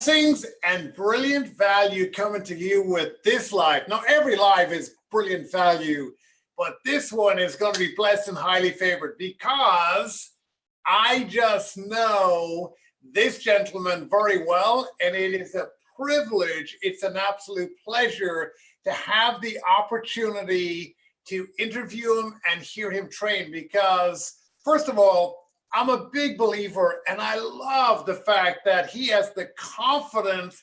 Blessings and brilliant value coming to you with this life. Now, every life is brilliant value, but this one is going to be blessed and highly favored because I just know this gentleman very well, and it is a privilege. It's an absolute pleasure to have the opportunity to interview him and hear him train because, first of all, I'm a big believer, and I love the fact that he has the confidence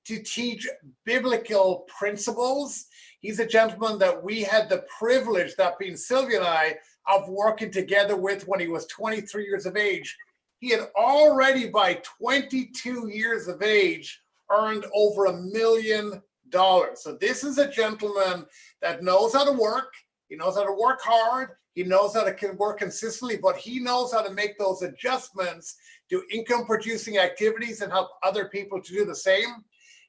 to teach biblical principles. He's a gentleman that we had the privilege, that being Sylvia and I, of working together with when he was 23 years of age. He had already, by 22 years of age, earned over $1 million. So this is a gentleman that knows how to work. He knows how to work hard. He knows how to work consistently, but he knows how to make those adjustments to income producing activities and help other people to do the same.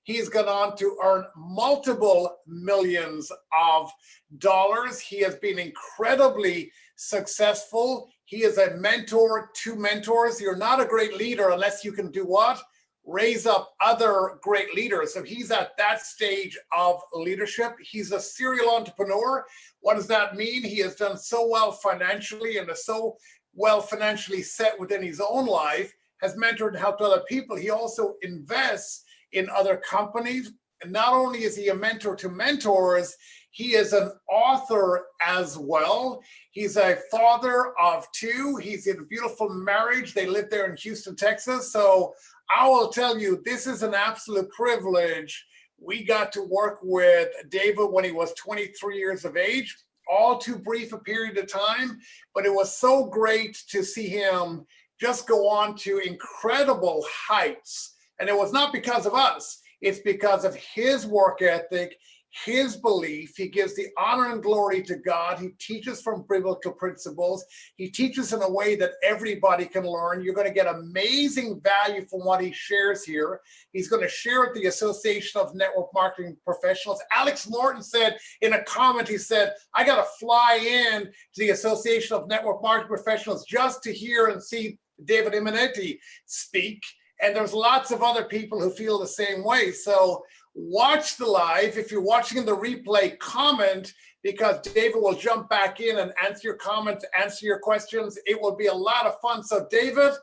He's gone on to earn multiple millions of dollars. He has been incredibly successful. He is a mentor to mentors. You're not a great leader unless you can do what? Raise up other great leaders. So he's at that stage of leadership. He's a serial entrepreneur. What does that mean? He has done so well financially and is so well financially set within his own life, has mentored and helped other people. He also invests in other companies. And not only is he a mentor to mentors, he is an author as well. He's a father of two. He's in a beautiful marriage. They live there in Houston, Texas. So I will tell you, this is an absolute privilege. We got to work with David when he was 23 years of age, all too brief a period of time, but it was so great to see him just go on to incredible heights. And it was not because of us. It's because of his work ethic, his belief. He gives the honor and glory to God. He teaches from biblical principles. He teaches in a way that everybody can learn. You're going to get amazing value from what he shares here. He's going to share at the Association of Network Marketing Professionals. Alex Morton said in a comment, he said, I got to fly in to the Association of Network Marketing Professionals just to hear and see David Imonitie speak. And there's lots of other people who feel the same way. So watch the live. If you're watching in the replay, comment, because David will jump back in and answer your comments, answer your questions. It will be a lot of fun. So David,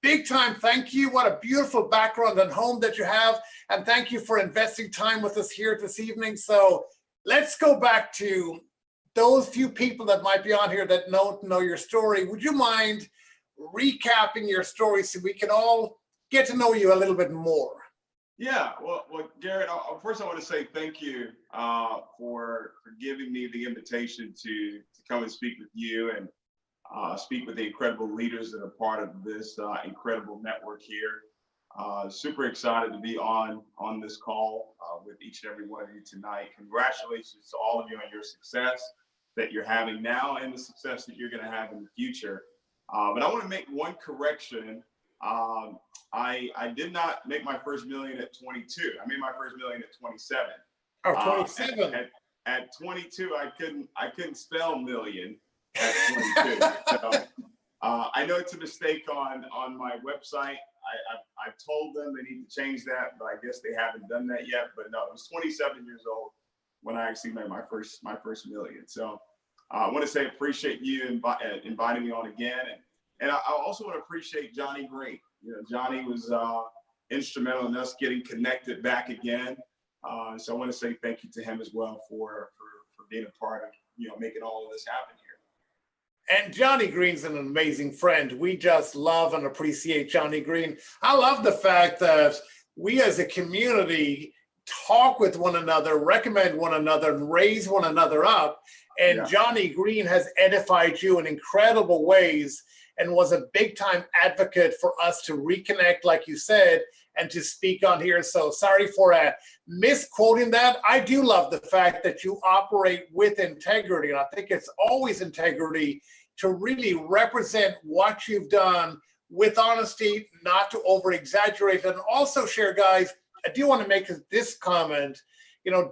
big time thank you. What a beautiful background and home that you have. And thank you for investing time with us here this evening. So let's go back to those few people that might be on here that don't know your story. Would you mind recapping your story so we can all get to know you a little bit more? Yeah, well, Garrett, first I want to say thank you for giving me the invitation to come and speak with you and speak with the incredible leaders that are part of this incredible network here. Super excited to be on this call with each and every one of you tonight. Congratulations to all of you on your success that you're having now and the success that you're going to have in the future. But I want to make one correction. I did not make my first million at 22. I made my first million at 27. Oh, 27. At 22, I couldn't spell million at 22. So I know it's a mistake on my website. I've told them they need to change that, but I guess they haven't done that yet. But no, I was 27 years old when I actually made my first million. So I want to say appreciate you inviting me on again. And I also want to appreciate Johnny Green. You know, Johnny was instrumental in us getting connected back again. So I want to say thank you to him as well for being a part of, making all of this happen here. And Johnny Green's an amazing friend. We just love and appreciate Johnny Green. I love the fact that we as a community talk with one another, recommend one another, and raise one another up. And yeah. Johnny Green has edified you in incredible ways and was a big time advocate for us to reconnect, like you said, and to speak on here. So sorry for misquoting that. I do love the fact that you operate with integrity. And I think it's always integrity to really represent what you've done with honesty, not to over exaggerate. And also share, guys, I do want to make this comment.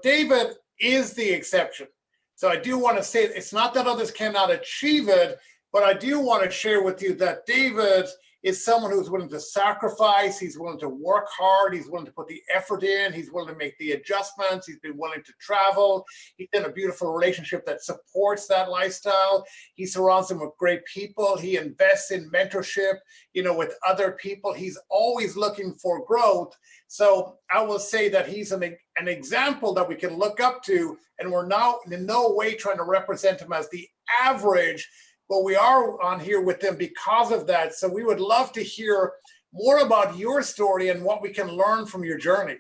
David is the exception. So I do want to say it's not that others cannot achieve it, but I do want to share with you that David is someone who's willing to sacrifice. He's willing to work hard. He's willing to put the effort in. He's willing to make the adjustments. He's been willing to travel. He's in a beautiful relationship that supports that lifestyle. He surrounds him with great people. He invests in mentorship, with other people. He's always looking for growth. So I will say that he's an example that we can look up to, and we're now in no way trying to represent him as the average, but we are on here with them because of that. So we would love to hear more about your story and what we can learn from your journey.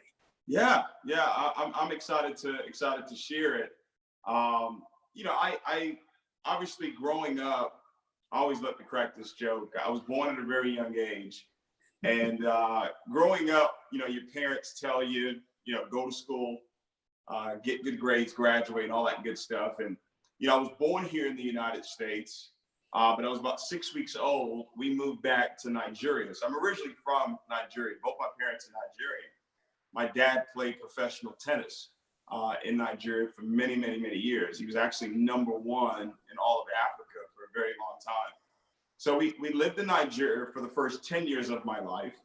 Yeah, I'm excited to share it. I obviously growing up, I always love to crack this joke. I was born at a very young age, and growing up, your parents tell you, go to school, get good grades, graduate, and all that good stuff. And I was born here in the United States. But I was about 6 weeks old. We moved back to Nigeria. So I'm originally from Nigeria. Both my parents are Nigerian. My dad played professional tennis in Nigeria for many, many, many years. He was actually #1 in all of Africa for a very long time. So we lived in Nigeria for the first 10 years of my life.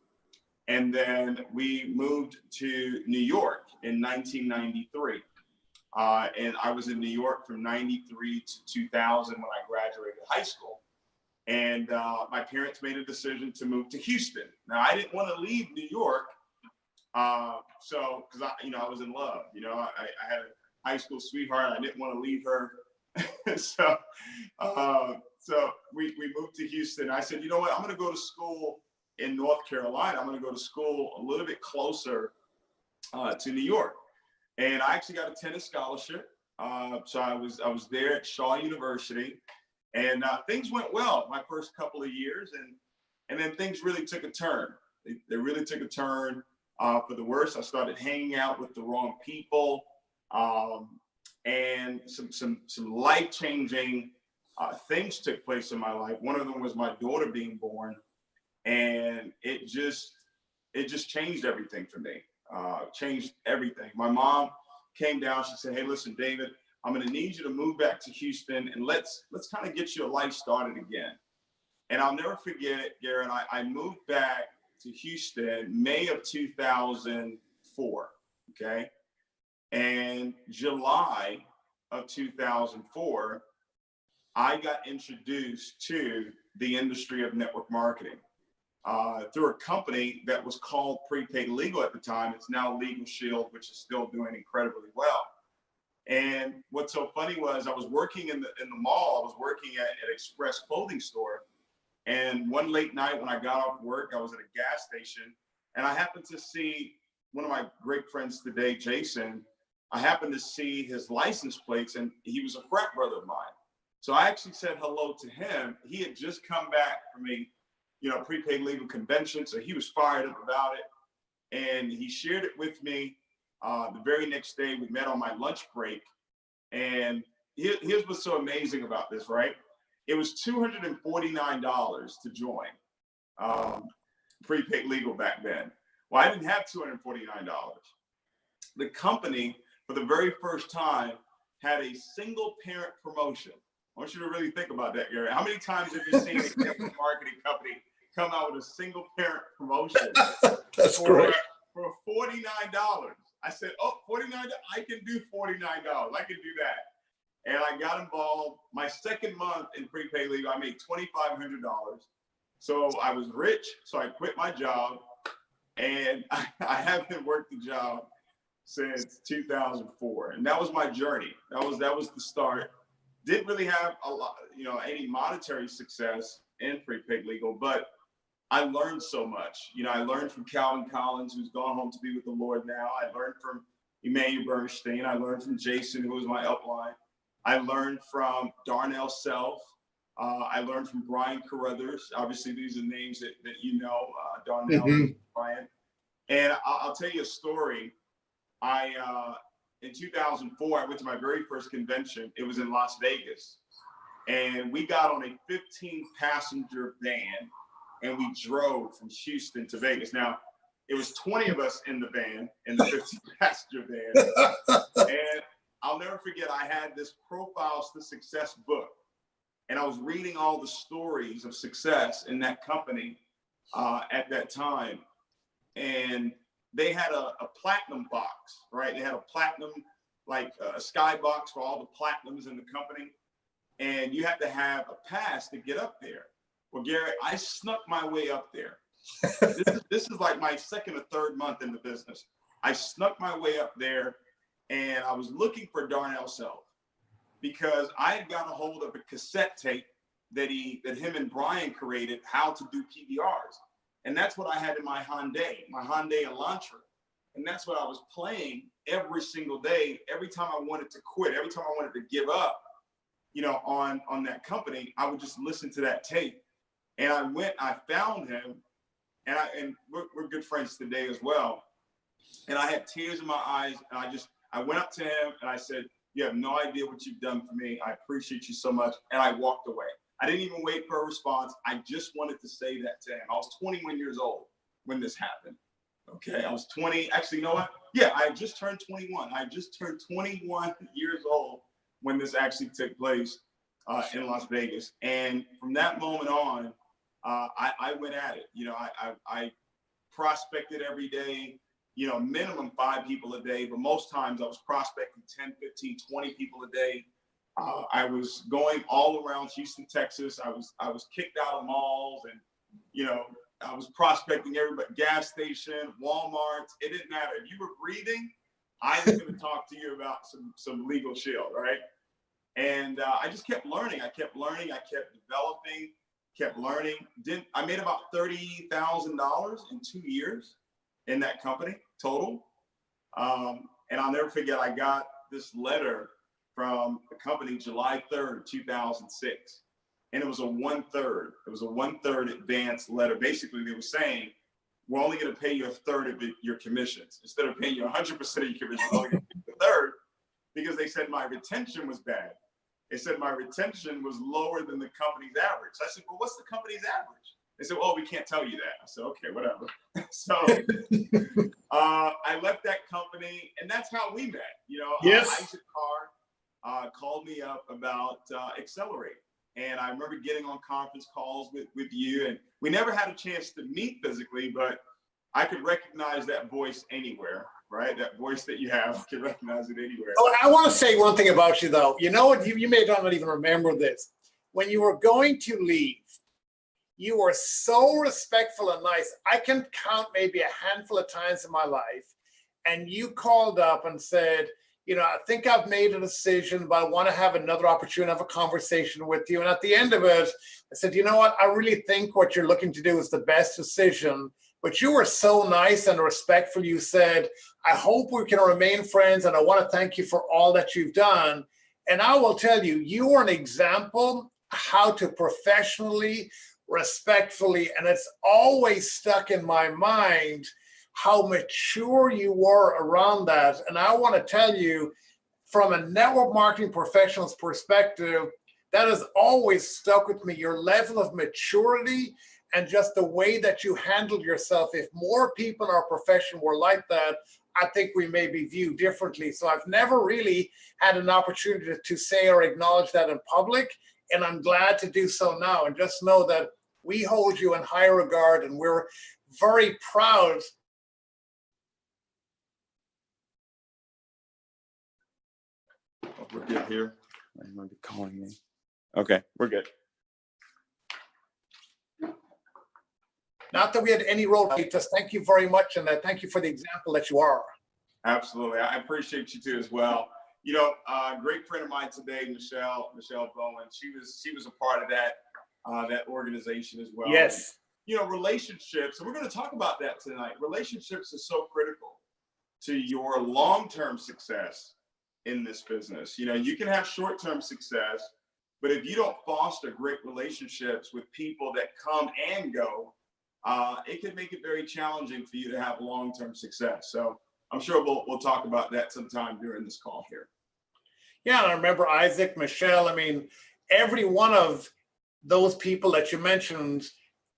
And then we moved to New York in 1993. And I was in New York from 93 to 2000 when I graduated high school. And my parents made a decision to move to Houston. Now, I didn't want to leave New York. Because I was in love. I had a high school sweetheart. I didn't want to leave her. so we moved to Houston. I said, you know what? I'm going to go to school in North Carolina. I'm going to go to school a little bit closer to New York. And I actually got a tennis scholarship. So I was there at Shaw University, and things went well my first couple of years, and then things really took a turn. They really took a turn for the worse. I started hanging out with the wrong people, and some life-changing things took place in my life. One of them was my daughter being born, and it just changed everything for me. Changed everything. My mom came down. She said, "Hey, listen, David, I'm going to need you to move back to Houston, and let's kind of get your life started again." And I'll never forget it, Garrett. I moved back to Houston May of 2004. Okay, and July of 2004, I got introduced to the industry of network marketing. Through a company that was called Prepaid Legal at the time. It's now Legal Shield, which is still doing incredibly well. And what's so funny was I was working in the mall. I was working at an Express clothing store. And one late night when I got off work, I was at a gas station, and I happened to see one of my great friends today, Jason. I happened to see his license plates, and he was a frat brother of mine. So I actually said hello to him. He had just come back from a prepaid legal convention. So he was fired up about it. And he shared it with me. The very next day, we met on my lunch break. And here's what's so amazing about this, right? It was $249 to join prepaid legal back then. Well, I didn't have $249. The company, for the very first time, had a single parent promotion. I want you to really think about that, Gary. How many times have you seen a network marketing company come out with a single parent promotion? That's great. For $49. I said, oh, $49, I can do $49. I can do that. And I got involved. My second month in prepaid legal, I made $2,500. So I was rich. So I quit my job, and I haven't worked the job since 2004. And that was my journey. That was the start. Didn't really have a lot, any monetary success in prepaid legal, but I learned so much. I learned from Calvin Collins, who's gone home to be with the Lord now. I learned from Emmanuel Bernstein. I learned from Jason, who was my upline. I learned from Darnell Self. I learned from Brian Carruthers. Obviously, these are names that Darnell and Brian. And I'll tell you a story. In 2004, I went to my very first convention. It was in Las Vegas. And we got on a 15-passenger van, and we drove from Houston to Vegas. Now, it was 20 of us in the van, in the 15-passenger van. And I'll never forget, I had this Profiles to Success book. And I was reading all the stories of success in that company. at that time. And they had a platinum box, right? They had a platinum, like a sky box for all the platinums in the company. And you had to have a pass to get up there. Well, Gary, I snuck my way up there. This is like my second or third month in the business. I snuck my way up there, and I was looking for Darnell Self because I had got a hold of a cassette tape that him and Brian created, how to do PBRs. And that's what I had in my Hyundai Elantra. And that's what I was playing every single day. Every time I wanted to quit, every time I wanted to give up, you know, on that company, I would just listen to that tape. And I found him, and we're good friends today as well. And I had tears in my eyes, and I went up to him and I said, "You have no idea what you've done for me. I appreciate you so much." And I walked away. I didn't even wait for a response. I just wanted to say that to him. I was 21 years old when this happened. Okay, I was 20. Actually, you know what? Yeah, I just turned 21. I just turned 21 years old when this actually took place in Las Vegas. And from that moment on, I went at it. You know, I prospected every day, you know, minimum 5 people a day, but most times I was prospecting 10, 15, 20 people a day. I was going all around Houston, Texas. I was kicked out of malls, and, you know, I was prospecting everybody, gas station, Walmart. It didn't matter. If you were breathing, I was going to talk to you about some legal shield, right? And I just kept learning. I kept developing, kept learning. I made about $30,000 in 2 years in that company total. And I'll never forget, I got this letter from the company July 3rd, 2006. And it was a 1/3. It was a 1/3 advance letter. Basically, they were saying, we're only going to pay you a third of your commissions. Instead of paying you 100% of your commissions, we're only going to pay you a third, because they said my retention was bad. They said my retention was lower than the company's average. So I said, well, what's the company's average? They said, oh, we can't tell you that. I said, okay, whatever. So I left that company, and that's how we met. You know, yes. Isaac Carr called me up about Accelerate. And I remember getting on conference calls with you, and we never had a chance to meet physically, but I could recognize that voice anywhere, right? That voice that you have, I could recognize it anywhere. Oh, I want to say one thing about you, though. You know what? You may not even remember this. When you were going to leave, you were so respectful and nice. I can count maybe a handful of times in my life, and you called up and said, you know, I think I've made a decision, but I want to have another opportunity to have a conversation with you. And at the end of it, I said, you know what? I really think what you're looking to do is the best decision. But you were so nice and respectful. You said, I hope we can remain friends, and I want to thank you for all that you've done. And I will tell you, you are an example how to professionally, respectfully, and it's always stuck in my mind how mature you were around that. And I want to tell you, from a network marketing professional's perspective, that has always stuck with me, your level of maturity and just the way that you handled yourself. If more people in our profession were like that, I think we may be viewed differently. So I've never really had an opportunity to say or acknowledge that in public, and I'm glad to do so now. And just know that we hold you in high regard, and we're very proud. We're good here. I'm going to be calling me. Okay, we're good. Not that we had any role, just thank you very much, and thank you for the example that you are. Absolutely, I appreciate you too as well. You know, a great friend of mine today, Michelle Bowen. She was a part of that organization as well. Yes. And, you know, relationships, and we're going to talk about that tonight. Relationships are so critical to your long-term success in this business. You know, you can have short-term success, but if you don't foster great relationships with people that come and go, it can make it very challenging for you to have long-term success. So I'm sure we'll talk about that sometime during this call here. Yeah, and I remember Isaac, Michelle. I mean, every one of those people that you mentioned,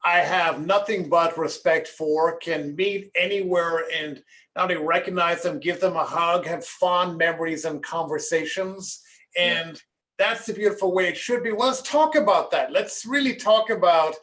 I have nothing but respect for, can meet anywhere and not only recognize them, give them a hug, have fond memories and conversations. And that's the beautiful way it should be. Well, let's talk about that. Let's really talk about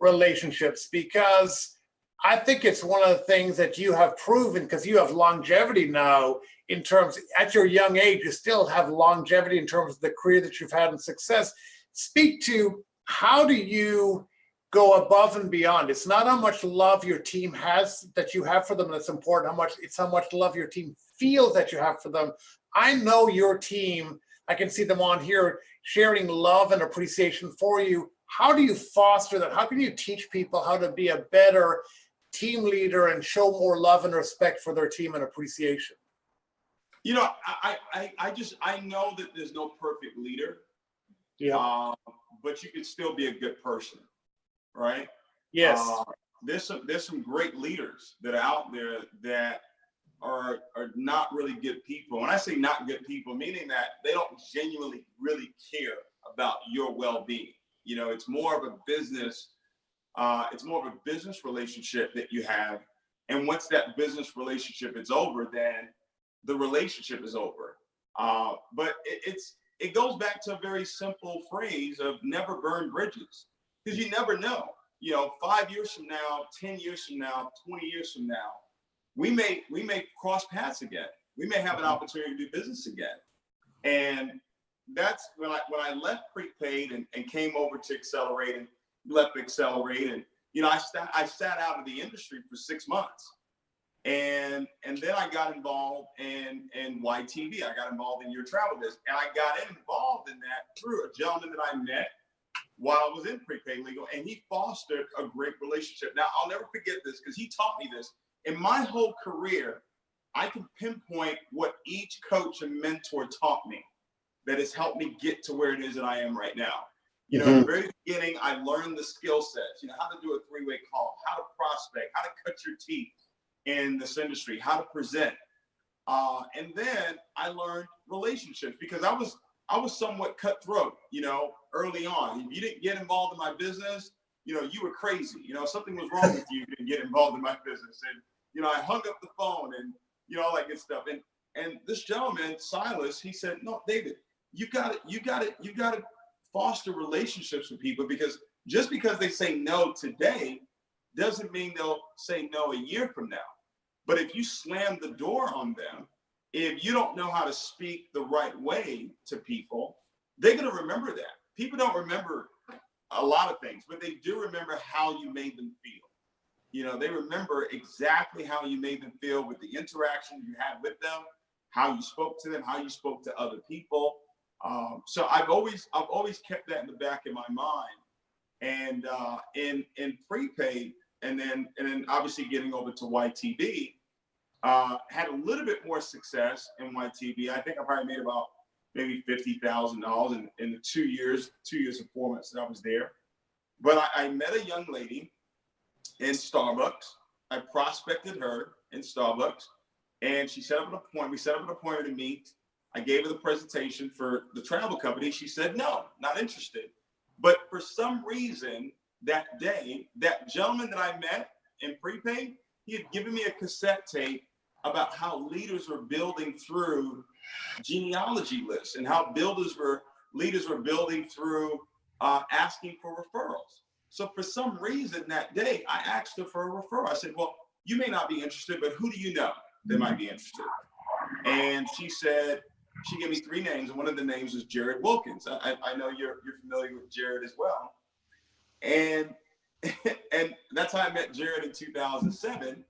relationships, because I think it's one of the things that you have proven, because you have longevity now in terms, at your young age, you still have longevity in terms of the career that you've had and success. Speak to, how do you go above and beyond? It's not how much love your team has, that you have for them, that's important. It's how much love your team feels that you have for them. I know your team, I can see them on here sharing love and appreciation for you. How do you foster that? How can you teach people how to be a better team leader and show more love and respect for their team and appreciation? You know, I know that there's no perfect leader. Yeah. But you can still be a good person, right? Yes. There's some great leaders that are out there that are not really good people. When I say not good people, meaning that they don't genuinely really care about your well-being. You know, it's more of a business. It's more of a business relationship that you have, and once that business relationship is over, then the relationship is over. But it goes back to a very simple phrase of never burn bridges, because you never know. You know, 5 years from now, 10 years from now, 20 years from now, we may cross paths again. We may have an opportunity to do business again. And that's when I left Prepaid and came over to Accelerate, and left Accelerate, and you know, I sat out of the industry for 6 months. And then I got involved in YTV. I got involved in your travel business. And I got involved in that through a gentleman that I met while I was in Prepaid Legal, and he fostered a great relationship. Now, I'll never forget this, because he taught me this. In my whole career, I can pinpoint what each coach and mentor taught me that has helped me get to where it is that I am right now. You know, in the very beginning, I learned the skill sets, you know, how to do a three-way call, how to prospect, how to cut your teeth in this industry, how to present. And then I learned relationships, because I was somewhat cutthroat, you know, early on. If you didn't get involved in my business, you know, you were crazy. You know, something was wrong with you, you didn't get involved in my business. And, you know, I hung up the phone and, you know, all that good stuff. And this gentleman, Silas, he said, no, David, you got to foster relationships with people, because just because they say no today doesn't mean they'll say no a year from now. But if you slam the door on them, if you don't know how to speak the right way to people, they're going to remember that. People don't remember a lot of things, but they do remember how you made them feel. You know, they remember exactly how you made them feel with the interaction you had with them, how you spoke to them, how you spoke to other people. So I've always kept that in the back of my mind. And in Prepaid, and then obviously getting over to YTV, had a little bit more success in YTV. I think I probably made about maybe $50,000 in the 2 years and 4 months that I was there. But I met a young lady in Starbucks. I prospected her in Starbucks, and she set up an appointment. We set up an appointment to meet. I gave her the presentation for the travel company. She said, no, not interested. But for some reason that day, that gentleman that I met in Prepaid, he had given me a cassette tape about how leaders were building through genealogy lists, and how leaders were building through asking for referrals. So for some reason that day, I asked her for a referral. I said, well, you may not be interested, but who do you know that might be interested? And she gave me 3 names, and one of the names was Jared Wilkins. I know you're familiar with Jared as well. And that's how I met Jared in 2007.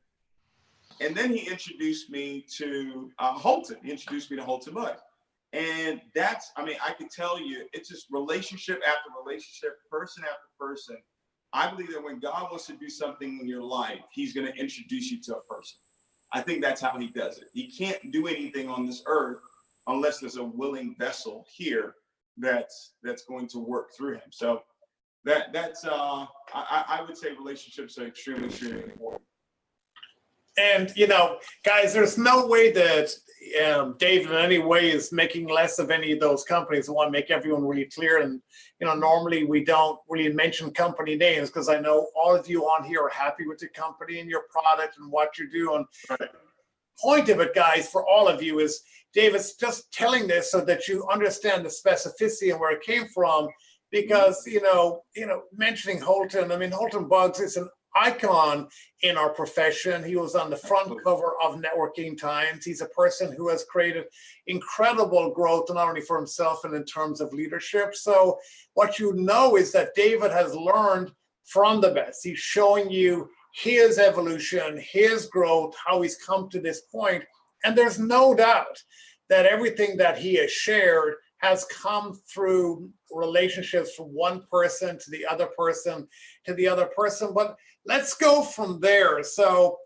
And then he introduced me to Holton. He introduced me to Holton Mud. And I could tell you, it's just relationship after relationship, person after person. I believe that when God wants to do something in your life, he's going to introduce you to a person. I think that's how he does it. He can't do anything on this earth unless there's a willing vessel here that's going to work through him. So I would say relationships are extremely, extremely important. And, you know, guys, there's no way that David in any way is making less of any of those companies. I want to make everyone really clear. And, you know, normally we don't really mention company names, because I know all of you on here are happy with the company and your product and what you're doing. Right. Point of it, guys, for all of you is David's just telling this so that you understand the specificity and where it came from. because mentioning Holton, I mean, Holton Buggs is an icon in our profession. He was on the front cover of Networking Times. He's a person who has created incredible growth, not only for himself and in terms of leadership. So what you know is that David has learned from the best. He's showing you his evolution, his growth, how he's come to this point. And there's no doubt that everything that he has shared has come through relationships from one person to the other person to the other person. But let's go from there. So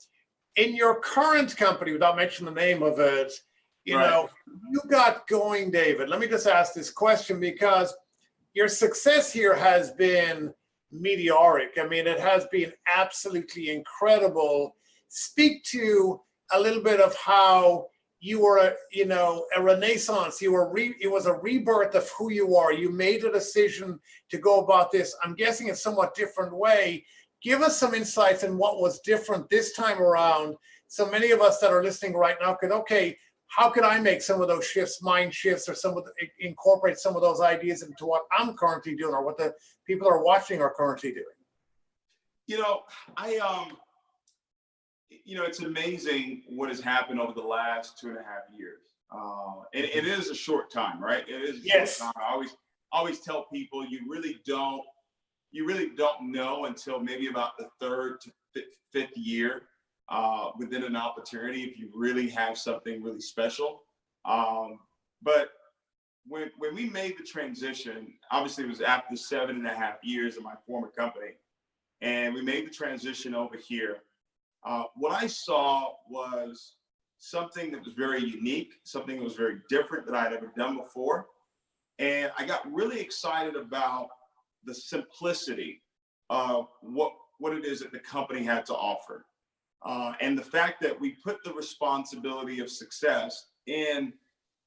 in your current company, without mentioning the name of it, you got going, David. Let me just ask this question, because your success here has been meteoric. I mean, it has been absolutely incredible. Speak to a little bit of how you were, a renaissance. It was a rebirth of who you are. You made a decision to go about this, I'm guessing, in a somewhat different way. Give us some insights on what was different this time around. So many of us that are listening right now could, okay, how could I make some of those shifts, mind shifts, or incorporate some of those ideas into what I'm currently doing, or what the people who are watching are currently doing? It's amazing what has happened over the last 2.5 years. And it is a short time, right? It is a short time. I always tell people you really don't know until maybe about the 3rd to 5th year within an opportunity if you really have something really special. But when we made the transition, obviously it was after 7.5 years of my former company, and we made the transition over here. What I saw was something that was very unique, something that was very different that I'd ever done before. And I got really excited about the simplicity of what it is that the company had to offer. And the fact that we put the responsibility of success in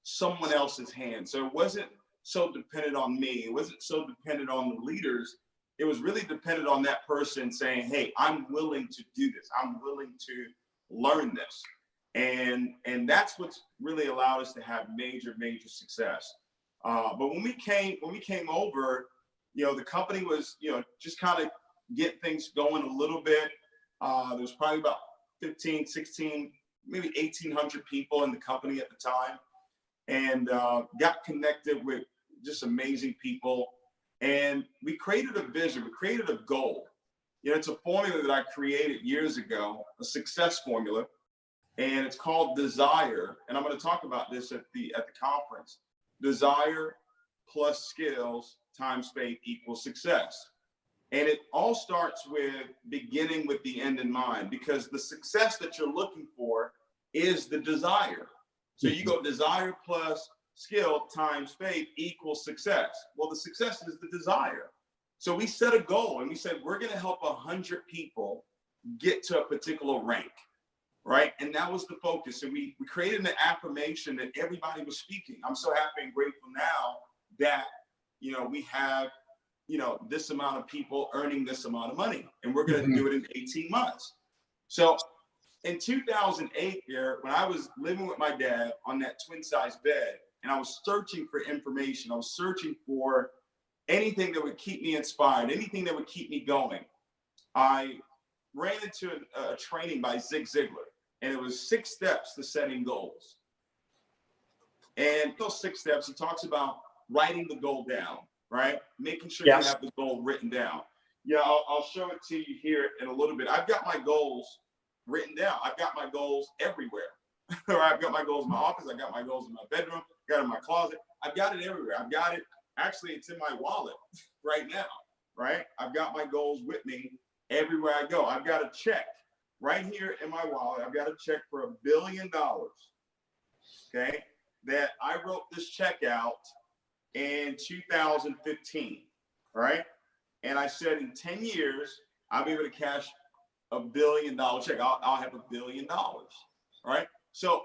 someone else's hands. So it wasn't so dependent on me. It wasn't so dependent on the leaders. It was really dependent on that person saying, hey, I'm willing to do this. I'm willing to learn this. And that's what's really allowed us to have major, major success. But when we came over, the company was, just kind of get things going a little bit. There was probably about 15, 16, maybe 1,800 people in the company at the time, and got connected with just amazing people. And we created a vision, we created a goal. It's a formula that I created years ago, a success formula, and it's called Desire. And I'm going to talk about this at the conference. Desire plus skills times faith equals success. And it all starts with beginning with the end in mind, because the success that you're looking for is the desire. So you go desire plus skill times faith equals success. Well, the success is the desire. So we set a goal and we said, we're going to help 100 people get to a particular rank, right? And that was the focus. And we created an affirmation that everybody was speaking. I'm so happy and grateful now that, we have, this amount of people earning this amount of money, and we're going to do it in 18 months. So in 2008 here, when I was living with my dad on that twin size bed, and I was searching for information, I was searching for anything that would keep me inspired, anything that would keep me going, I ran into a training by Zig Ziglar, and it was 6 steps to setting goals. And those 6 steps, he talks about writing the goal down, right? Making sure you have the goal written down. Yeah, I'll show it to you here in a little bit. I've got my goals written down. I've got my goals everywhere. I've got my goals in my office. I've got my goals in my bedroom. I've got it in my closet. I've got it everywhere. I've got it. Actually, it's in my wallet right now, right? I've got my goals with me everywhere I go. I've got a check right here in my wallet. I've got a check for $1 billion, okay? That I wrote this check out in 2015, right? And I said in 10 years, I'll be able to cash $1 billion check. I'll have $1 billion, right? So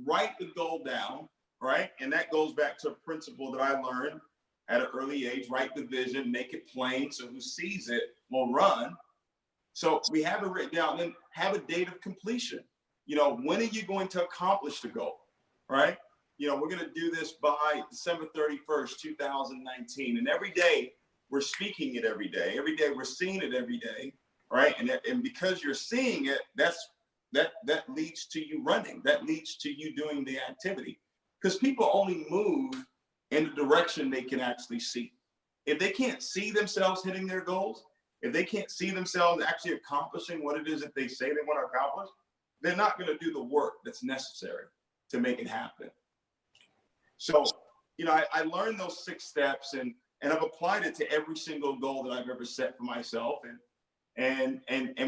write the goal down, right? And that goes back to a principle that I learned at an early age. Write the vision, make it plain, so who sees it will run. So we have it written down, then have a date of completion. When are you going to accomplish the goal, right? We're going to do this by December 31st, 2019. And every day we're speaking it every day. Every day we're seeing it every day, right? And because you're seeing it, that leads to you running. That leads to you doing the activity. Because people only move in the direction they can actually see. If they can't see themselves hitting their goals, if they can't see themselves actually accomplishing what it is that they say they want to accomplish, they're not going to do the work that's necessary to make it happen. So, you know, I learned those 6 steps, and I've applied it to every single goal that I've ever set for myself. And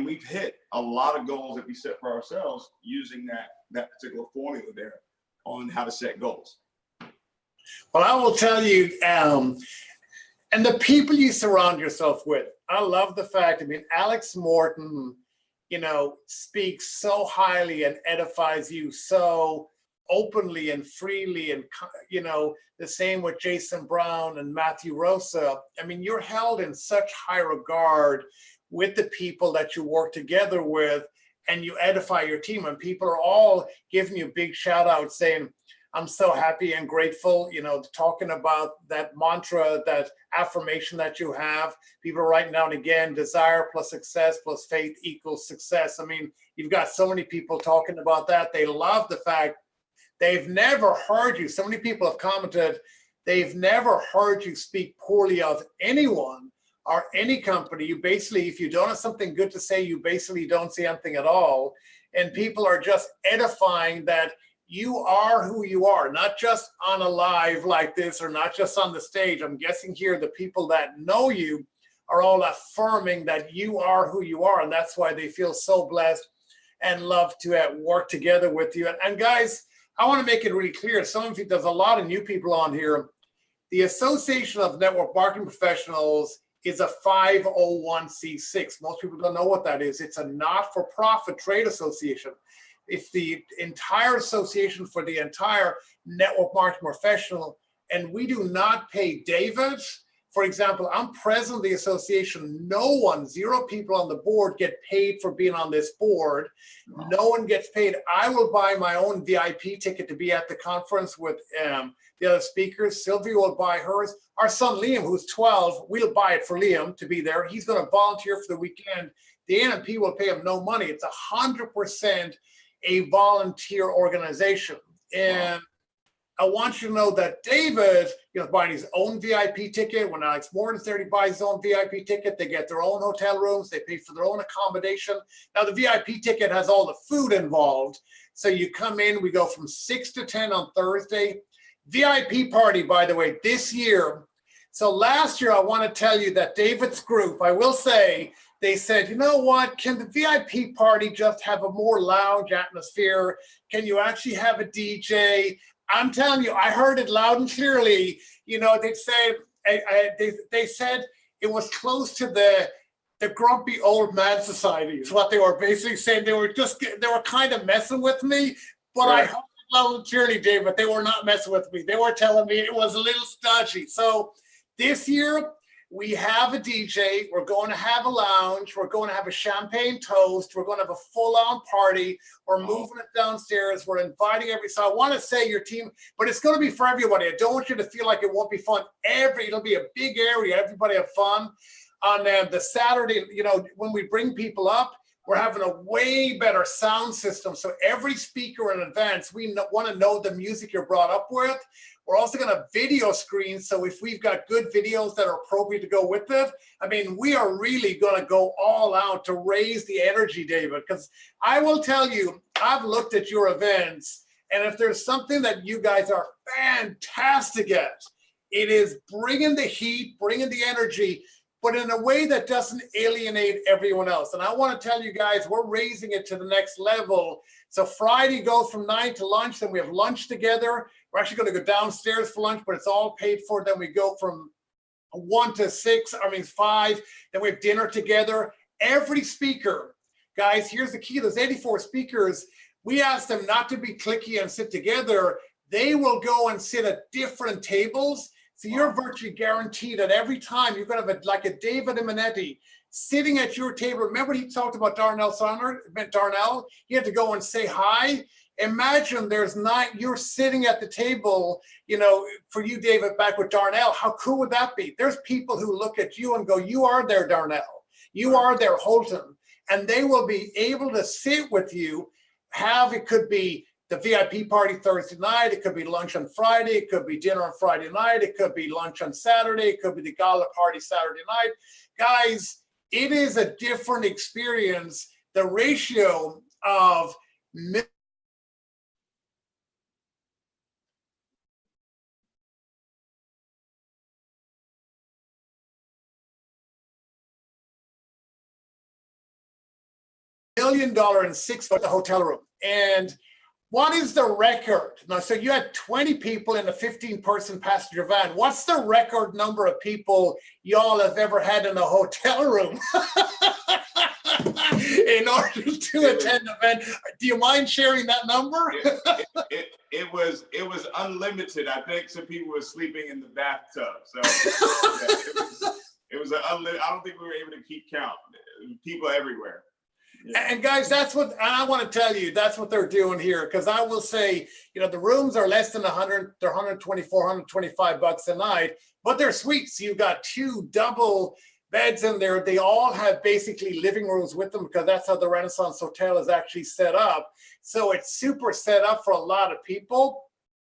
we've hit a lot of goals that we set for ourselves using that particular formula there on how to set goals. Well, I will tell you, and the people you surround yourself with, I love the fact, I mean, Alex Morton, you know, speaks so highly and edifies you so openly and freely, and, you know, the same with Jason Brown and Matthew Rosa. I mean, you're held in such high regard with the people that you work together with, and you edify your team, and people are all giving you big shout outs saying, I'm so happy and grateful, you know, talking about that mantra, that affirmation that you have. People are writing down again, desire plus success plus faith equals success. I mean, you've got so many people talking about that. They love the fact they've never heard you. So many people have commented, they've never heard you speak poorly of anyone or any company. You basically, if you don't have something good to say, you basically don't say anything at all. And people are just edifying that you are who you are, not just on a live like this or not just on the stage. I'm guessing here the people that know you are all affirming that you are who you are, and that's why they feel so blessed and love to work together with you. And guys, I want to make it really clear. Some of you, there's a lot of new people on here. The Association of Network Marketing Professionals is a 501c6. Most people don't know what that is. It's a not-for-profit trade association. It's the entire association for the entire network marketing professional, and we do not pay David. For example, I'm president of the association. No one, 0 people on the board get paid for being on this board. No one gets paid. I will buy my own VIP ticket to be at the conference with the other speakers. Sylvia will buy hers. Our son Liam, who's 12, we'll buy it for Liam to be there. He's going to volunteer for the weekend. The NMP will pay him no money. It's 100% a volunteer organization. And I want you to know that David, you know, buying his own VIP ticket. When Alex Morton's there, he buys his own VIP ticket. They get their own hotel rooms. They pay for their own accommodation. Now, the VIP ticket has all the food involved. So you come in, we go from 6 to 10 on Thursday. VIP party, by the way, this year. So last year, I want to tell you that David's group, I will say, they said, you know what, can the VIP party just have a more lounge atmosphere? Can you actually have a DJ? I'm telling you, I heard it loud and clearly. You know, they said it was close to the grumpy old man society is what they were basically saying. They were kind of messing with me, but right. I heard it loud and clearly, David, they were not messing with me. They were telling me it was a little stodgy. So this year, we have a DJ, we're going to have a lounge, we're going to have a champagne toast, we're going to have a full-on party, we're moving it downstairs, we're inviting so I want to say your team, but it's going to be for everybody. I don't want you to feel like it won't be fun. It'll be a big area, everybody have fun. On the Saturday, you know, when we bring people up, we're having a way better sound system. So every speaker in advance, we want to know the music you're brought up with. We're also going to video screen. So if we've got good videos that are appropriate to go with it, I mean, we are really going to go all out to raise the energy, David, because I will tell you, I've looked at your events, and if there's something that you guys are fantastic at, it is bringing the heat, bringing the energy, but in a way that doesn't alienate everyone else. And I want to tell you guys, we're raising it to the next level. So Friday goes from 9 to lunch, then we have lunch together. We're actually going to go downstairs for lunch, but it's all paid for. Then we go from 5, then we have dinner together. Every speaker, guys, here's the key. There's 84 speakers. We ask them not to be cliquey and sit together. They will go and sit at different tables. So you're virtually guaranteed that every time you're going to have like a David Imonitie sitting at your table. Remember he talked about Darnell Saunders, Darnell? He had to go and say hi. Imagine there's not, you're sitting at the table, you know, for you, David, back with Darnell, how cool would that be? There's people who look at you and go, you are their Darnell, you are their Holton, and they will be able to sit with you, it could be the VIP party Thursday night, it could be lunch on Friday, it could be dinner on Friday night, it could be lunch on Saturday, it could be the gala party Saturday night. Guys, it is a different experience. The ratio of $1 million and six at the hotel room. And what is the record? Now, so you had 20 people in a 15-person passenger van. What's the record number of people y'all have ever had in a hotel room in order to attend an event? Do you mind sharing that number? It was unlimited. I think some people were sleeping in the bathtub. So yeah, it was unlimited. I don't think we were able to keep count. People everywhere. Yeah. And guys, that's what, and I want to tell you, that's what they're doing here. Because I will say, you know, the rooms are less than 100, they're 124, 125 bucks a night, but they're suites. You've got 2 double beds in there. They all have basically living rooms with them because that's how the Renaissance Hotel is actually set up. So it's super set up for a lot of people.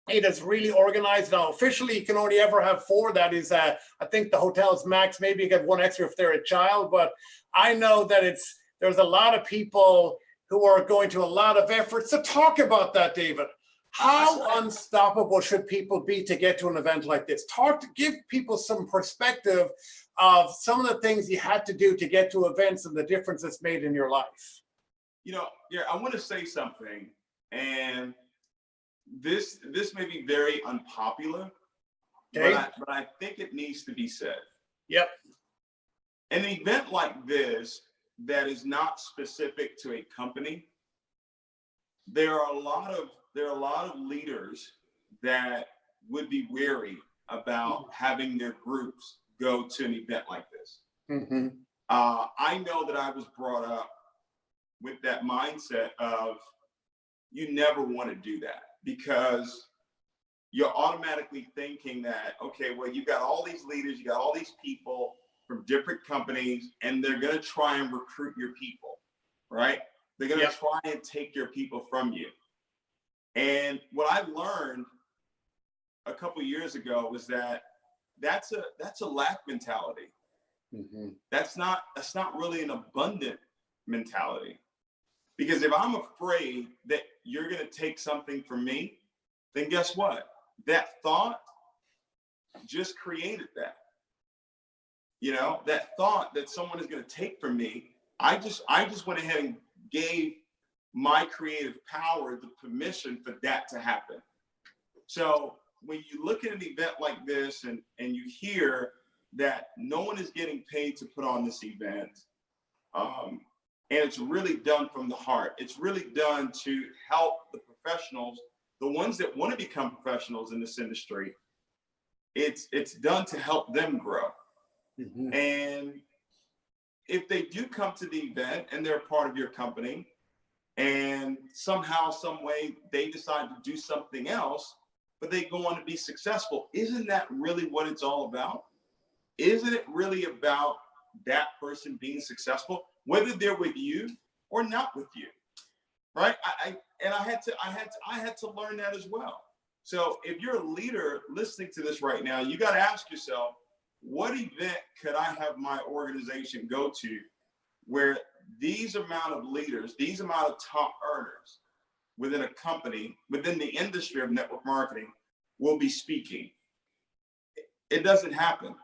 It is really organized. Now, officially, you can only ever have 4. That is, I think the hotel's max. Maybe you get 1 extra if they're a child, but I know that there's a lot of people who are going to a lot of effort. So talk about that, David. How unstoppable should people be to get to an event like this? Give people some perspective of some of the things you had to do to get to events and the difference it's made in your life. You know, yeah, I want to say something, and this may be very unpopular, okay, but I think it needs to be said. Yep. An event like this that is not specific to a company, there are a lot of leaders that would be wary about having their groups go to an event like this. Mm-hmm. I know that I was brought up with that mindset of you never want to do that because you're automatically thinking that, okay, well, you got all these leaders, you got all these people from different companies, and they're going to try and recruit your people, right? They're going to try and take your people from you. And what I learned a couple of years ago was that that's a lack mentality. Mm-hmm. That's not really an abundant mentality. Because if I'm afraid that you're going to take something from me, then guess what? That thought just created that. You know, that thought that someone is going to take from me, I just went ahead and gave my creative power the permission for that to happen. So when you look at an event like this and you hear that no one is getting paid to put on this event, and it's really done from the heart. It's really done to help the professionals, the ones that want to become professionals in this industry. It's done to help them grow. Mm-hmm. And if they do come to the event and they're part of your company and somehow, some way they decide to do something else, but they go on to be successful, isn't that really what it's all about? Isn't it really about that person being successful, whether they're with you or not with you, right? I had to learn that as well. So if you're a leader listening to this right now, you got to ask yourself, what event could I have my organization go to where these amount of leaders, these amount of top earners within a company, within the industry of network marketing will be speaking? It doesn't happen.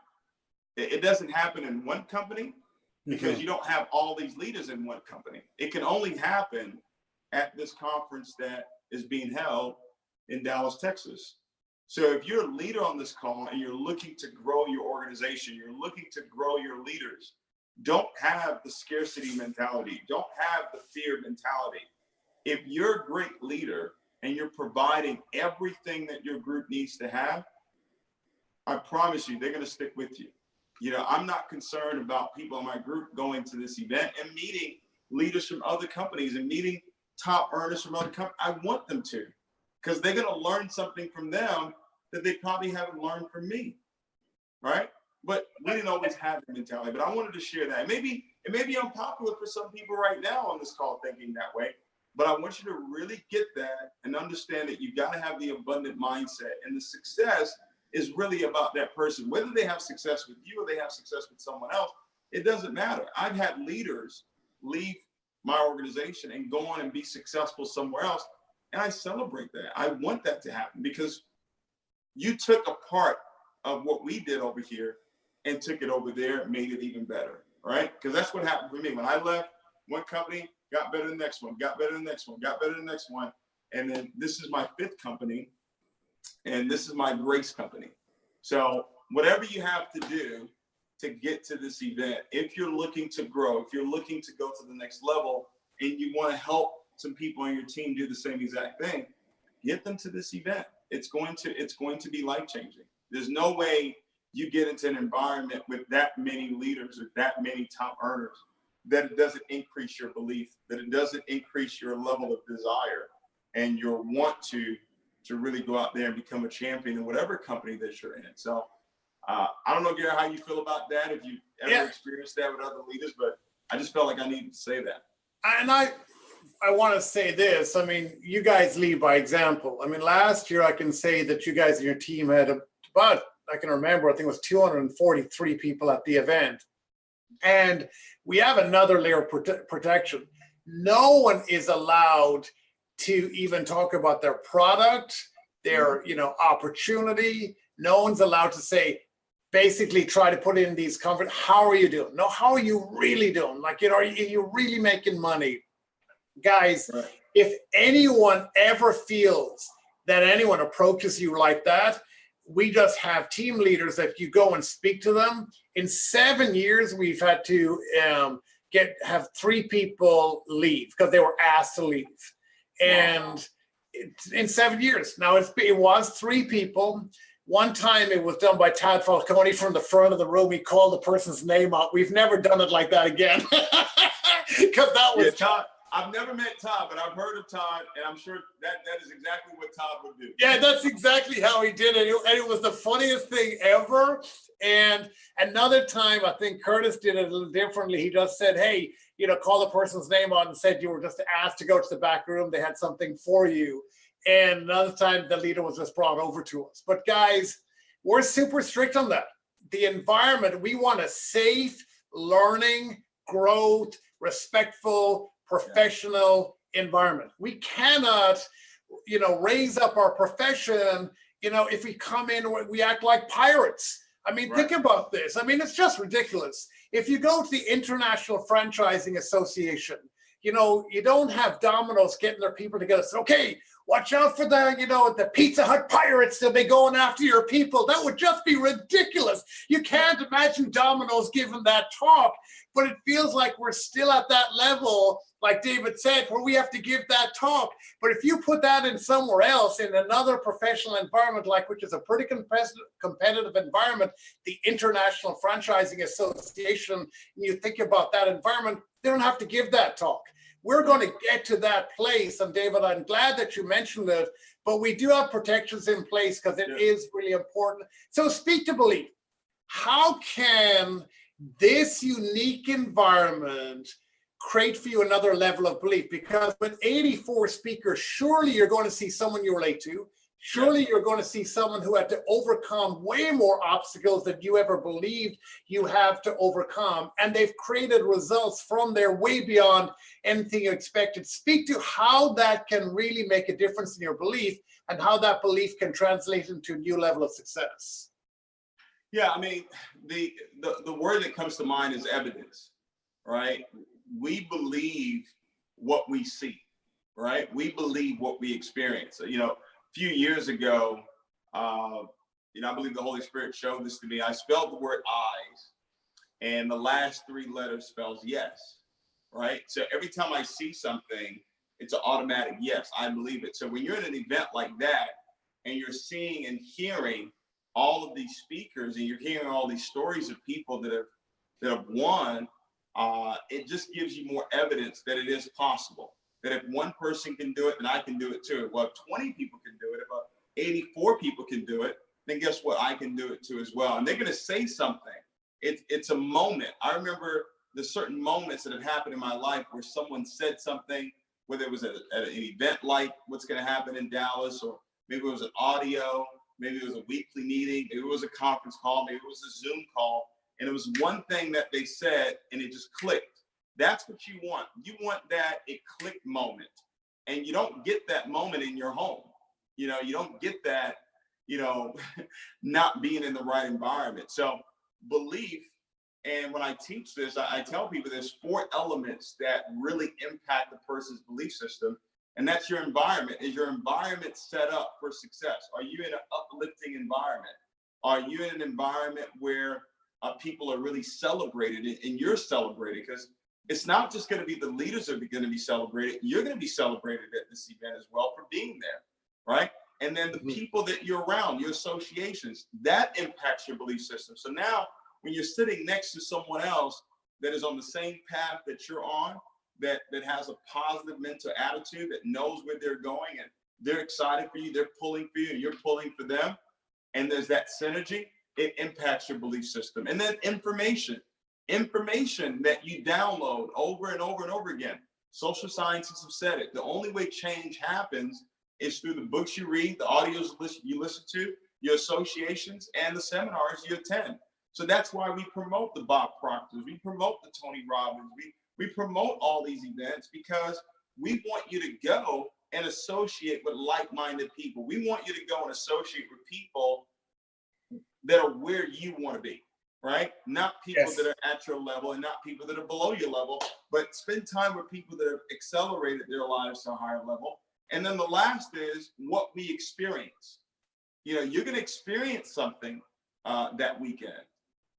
It doesn't happen in one company because you don't have all these leaders in one company. It can only happen at this conference that is being held in Dallas, Texas. So if you're a leader on this call and you're looking to grow your organization, you're looking to grow your leaders, don't have the scarcity mentality. Don't have the fear mentality. If you're a great leader and you're providing everything that your group needs to have, I promise you, they're going to stick with you. You know, I'm not concerned about people in my group going to this event and meeting leaders from other companies and meeting top earners from other companies. I want them to, because they're going to learn something from them that they probably haven't learned from me, right? But we didn't always have the mentality. But I wanted to share that. It may be unpopular for some people right now on this call thinking that way, but I want you to really get that and understand that you got to have the abundant mindset. And the success is really about that person. Whether they have success with you or they have success with someone else, it doesn't matter. I've had leaders leave my organization and go on and be successful somewhere else. And I celebrate that. I want that to happen, because you took a part of what we did over here and took it over there, made it even better, right? Because that's what happened for me. When I left one company, got better than the next one, got better than the next one, got better than the next one. And then this is my 5th company, and this is my grace company. So whatever you have to do to get to this event, if you're looking to grow, if you're looking to go to the next level, and you want to help some people on your team do the same exact thing, get them to this event. It's going to be life-changing. There's no way you get into an environment with that many leaders or that many top earners that it doesn't increase your belief, that it doesn't increase your level of desire and your want to really go out there and become a champion in whatever company that you're in. So I don't know, Gary, how you feel about that, if you ever experienced that with other leaders, but I just felt like I needed to say that. And I want to say this. I mean, you guys lead by example. I mean, last year I can say that you guys and your team had about, I can remember, I think it was 243 people at the event. And we have another layer of protection. No one is allowed to even talk about their product, their opportunity. No one's allowed to say, basically try to put in these comfort. How are you doing? No, how are you really doing? Like, are you really making money? Guys, right. If anyone ever feels that anyone approaches you like that, we just have team leaders that you go and speak to them. In 7 years, we've had to have 3 people leave because they were asked to leave. And in 7 years, now it was 3 people. One time it was done by Todd Falcone from the front of the room. He called the person's name out. We've never done it like that again. Because that was Todd. I've never met Todd, but I've heard of Todd, and I'm sure that is exactly what Todd would do. Yeah, that's exactly how he did it. And it was the funniest thing ever. And another time, I think Curtis did it a little differently. He just said, hey, call the person's name out and said you were just asked to go to the back room. They had something for you. And another time, the leader was just brought over to us. But guys, we're super strict on that. The environment, we want a safe, learning, growth, respectful, professional environment. We cannot, raise up our profession, if we come in, we act like pirates. I mean, Think about this. I mean, it's just ridiculous. If you go to the International Franchising Association, you don't have Domino's getting their people together. So, okay, watch out for the Pizza Hut pirates. They'll be going after your people. That would just be ridiculous. You can't imagine Domino's giving that talk, but it feels like we're still at that level, like David said, where we have to give that talk. But if you put that in somewhere else, in another professional environment, which is a pretty competitive environment, the International Franchising Association, and you think about that environment, they don't have to give that talk. We're going to get to that place. And David, I'm glad that you mentioned it, but we do have protections in place because it is really important. So speak to belief. How can this unique environment create for you another level of belief? Because with 84 speakers, surely you're going to see someone you relate to. Surely you're going to see someone who had to overcome way more obstacles than you ever believed you have to overcome. And they've created results from there way beyond anything you expected. Speak to how that can really make a difference in your belief and how that belief can translate into a new level of success. Yeah, I mean, the word that comes to mind is evidence, right? We believe what we see, right? We believe what we experience. Few years ago, I believe the Holy Spirit showed this to me. I spelled the word eyes, and the last 3 letters spells yes, right? So every time I see something, it's an automatic yes, I believe it. So when you're at an event like that, and you're seeing and hearing all of these speakers, and you're hearing all these stories of people that have won, it just gives you more evidence that it is possible. that if one person can do it, then I can do it too. Well, if 20 people can do it, if 84 people can do it, then guess what? I can do it too as well. And they're going to say something. It's a moment. I remember the certain moments that have happened in my life where someone said something, whether it was at an event like what's going to happen in Dallas, or maybe it was an audio, maybe it was a weekly meeting, maybe it was a conference call, maybe it was a Zoom call. And it was one thing that they said and it just clicked. That's what you want. You want that it clicked moment. And you don't get that moment in your home. You know, you don't get that, you know, not being in the right environment. So belief, and when I teach this, I tell people there's 4 elements that really impact the person's belief system. And that's your environment. Is your environment set up for success? Are you in an uplifting environment? Are you in an environment where people are really celebrated and you're celebrated? Because it's not just going to be the leaders that are going to be celebrated. You're going to be celebrated at this event as well for being there, right? And then the people that you're around, your associations, that impacts your belief system. So now when you're sitting next to someone else that is on the same path that you're on, that has a positive mental attitude, that knows where they're going, and they're excited for you, they're pulling for you, and you're pulling for them, and there's that synergy, it impacts your belief system. And then information that you download over and over and over again. Social scientists have said it. The only way change happens is through the books you read, the audios you listen to, your associations, and the seminars you attend. So that's why we promote the Bob Proctors, we promote the Tony Robbins, we promote all these events, because we want you to go and associate with like-minded people. We want you to go and associate with people that are where you want to be, right? Not people that are at your level and not people that are below your level, but spend time with people that have accelerated their lives to a higher level. And then the last is what we experience. You know, you're going to experience something that weekend.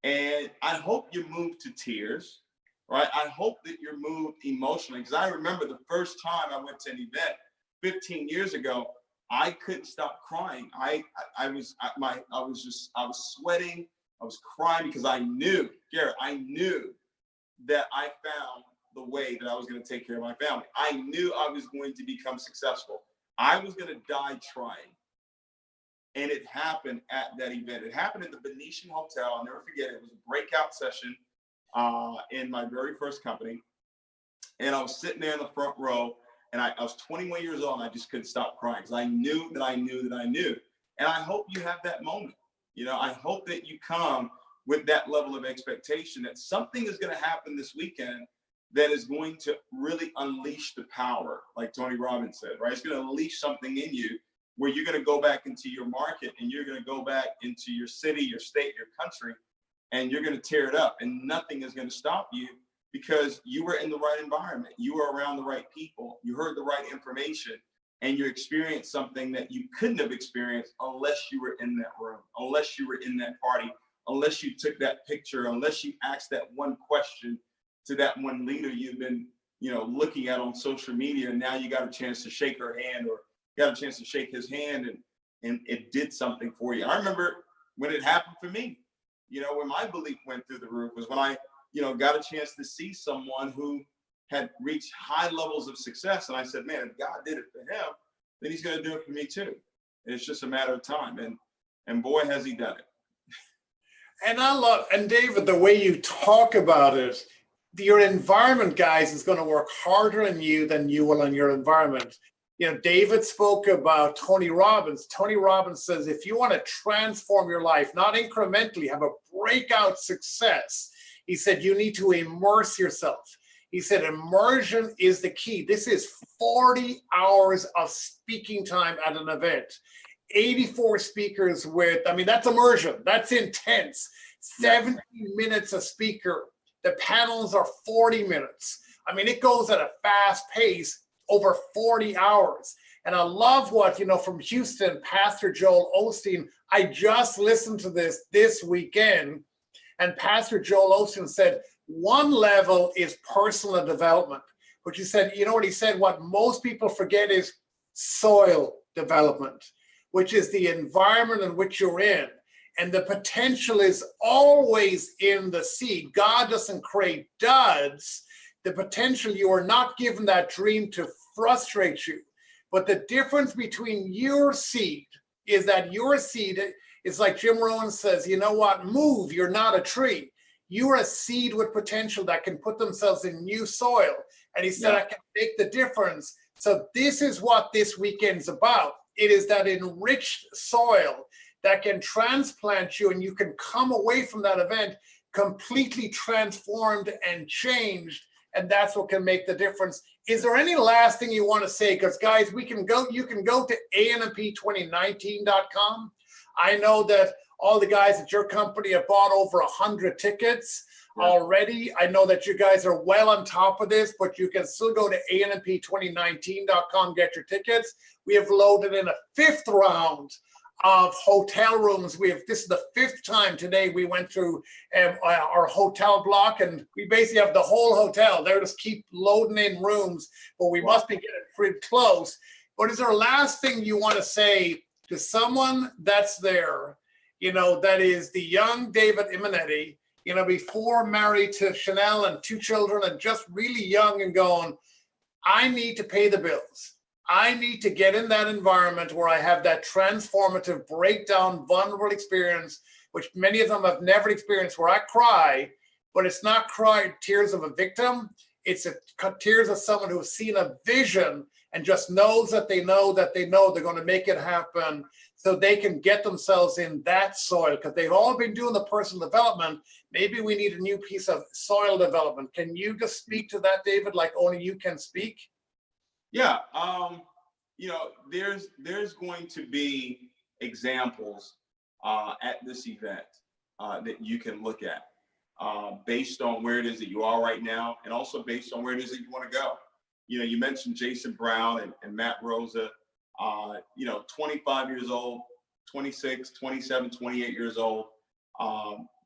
And I hope you're moved to tears, right? I hope that you're moved emotionally, because I remember the first time I went to an event 15 years ago, I couldn't stop crying. I was sweating. I was crying because I knew, Garrett, I knew that I found the way that I was going to take care of my family. I knew I was going to become successful. I was going to die trying. And it happened at that event. It happened at the Venetian Hotel. I'll never forget it. It was a breakout session in my very first company. And I was sitting there in the front row, and I was 21 years old, and I just couldn't stop crying because I knew that I knew that I knew. And I hope you have that moment. You know, I hope that you come with that level of expectation that something is going to happen this weekend that is going to really unleash the power, like Tony Robbins said, right? It's going to unleash something in you where you're going to go back into your market, and you're going to go back into your city, your state, your country, and you're going to tear it up, and nothing is going to stop you because you were in the right environment. You were around the right people. You heard the right information, and you experienced something that you couldn't have experienced unless you were in that room, unless you were in that party, unless you took that picture, unless you asked that one question to that one leader you've been, looking at on social media, and now you got a chance to shake her hand or got a chance to shake his hand, and it did something for you. I remember when it happened for me, when my belief went through the roof was when I, got a chance to see someone who had reached high levels of success. And I said, man, if God did it for him, then he's going to do it for me too. And it's just a matter of time. And boy, has he done it. And David, the way you talk about it, your environment, guys, is going to work harder on you than you will on your environment. David spoke about Tony Robbins. Tony Robbins says, if you want to transform your life, not incrementally, have a breakout success, he said, you need to immerse yourself. He said, immersion is the key. This is 40 hours of speaking time at an event. 84 speakers that's immersion. That's intense. 70 minutes a speaker. The panels are 40 minutes. It goes at a fast pace over 40 hours. And I love what, from Houston, Pastor Joel Osteen, I just listened to this weekend, and Pastor Joel Osteen said, one level is personal development. But he said, what he said, what most people forget is soil development, which is the environment in which you're in. And the potential is always in the seed. God doesn't create duds. The potential, you are not given that dream to frustrate you. But the difference between your seed is that your seed is like Jim Rohn says, you know what, move, you're not a tree. You're a seed with potential that can put themselves in new soil. And he said, I can make the difference. So this is what this weekend's about. It is that enriched soil that can transplant you, and you can come away from that event completely transformed and changed. And that's what can make the difference. Is there any last thing you want to say? Because guys, you can go to ANMP2019.com. I know that all the guys at your company have bought over 100 tickets already. I know that you guys are well on top of this, but you can still go to ANMP2019.com, get your tickets. We have loaded in a 5th round of hotel rooms. This is the 5th time today we went through our hotel block, and we basically have the whole hotel. They just keep loading in rooms, but we must be getting pretty close. But is there a last thing you want to say to someone that's there, that is the young David Imonitie, before married to Chanel and 2 children and just really young and going, I need to pay the bills. I need to get in that environment where I have that transformative breakdown, vulnerable experience, which many of them have never experienced, where I cry, but it's not tears of a victim. It's tears of someone who has seen a vision and just knows that they know they're going to make it happen, so they can get themselves in that soil, because they've all been doing the personal development. Maybe we need a new piece of soil development. Can you just speak to that, David, like only you can speak? Yeah, there's going to be examples at this event that you can look at based on where it is that you are right now, and also based on where it is that you want to go. You mentioned Jason Brown and Matt Rosa, 25 years old, 26, 27, 28 years old.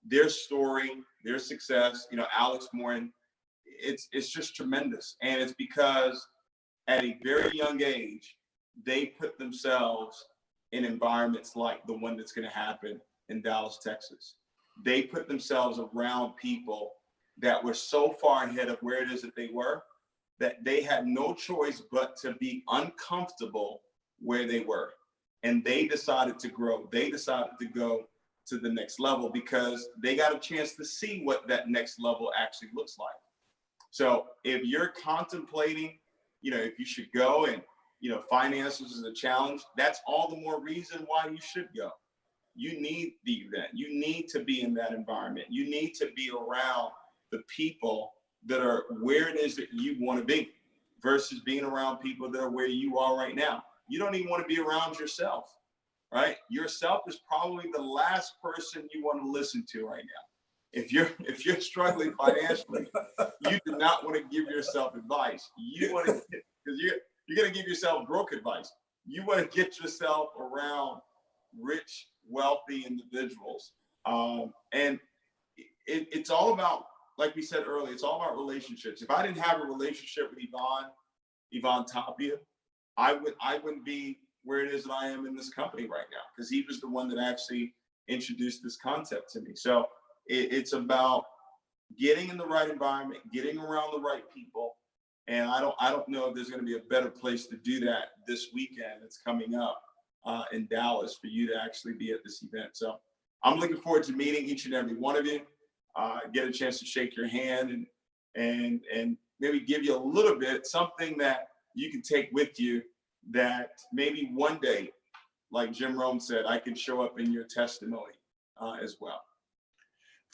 Their story, their success, Alex Morin, it's just tremendous. And it's because at a very young age, they put themselves in environments like the one that's going to happen in Dallas, Texas. They put themselves around people that were so far ahead of where it is that they were, that they had no choice but to be uncomfortable where they were. And they decided to grow. They decided to go to the next level because they got a chance to see what that next level actually looks like. So if you're contemplating, if you should go and, finances is a challenge, that's all the more reason why you should go. You need the event. You need to be in that environment. You need to be around the people that are where it is that you want to be, versus being around people that are where you are right now. You don't even want to be around yourself, right? Yourself is probably the last person you want to listen to right now. If you're struggling financially, you do not want to give yourself advice. You want to, because you're going to give yourself broke advice. You want to get yourself around rich, wealthy individuals. And it's all about, like we said earlier, it's all about relationships. If I didn't have a relationship with Yvonne Tapia, I wouldn't be where it is that I am in this company right now, because he was the one that actually introduced this concept to me. So it's about getting in the right environment, getting around the right people. And I don't know if there's going to be a better place to do that this weekend that's coming up in Dallas for you to actually be at this event. So I'm looking forward to meeting each and every one of you, get a chance to shake your hand and maybe give you a little bit, something that you can take with you, that maybe one day, like Jim Rohn said, I can show up in your testimony as well.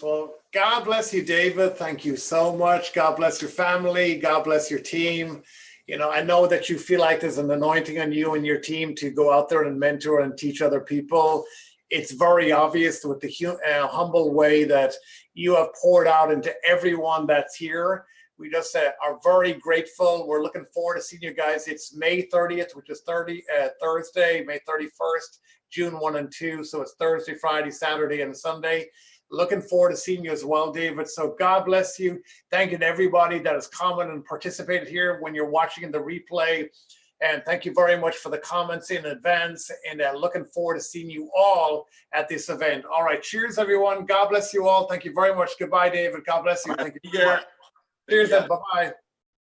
Well, God bless you, David. Thank you so much. God bless your family. God bless your team. I know that you feel like there's an anointing on you and your team to go out there and mentor and teach other people. It's very obvious with the humble way that you have poured out into everyone that's here. We just are very grateful. We're looking forward to seeing you guys. It's May 30th, which is Thursday, May 31st, June 1 and 2. So it's Thursday, Friday, Saturday, and Sunday. Looking forward to seeing you as well, David. So God bless you. Thank you to everybody that has commented and participated here when you're watching the replay. And thank you very much for the comments in advance. And looking forward to seeing you all at this event. All right. Cheers, everyone. God bless you all. Thank you very much. Goodbye, David. God bless you. Thank you. Yeah. Cheers and bye-bye.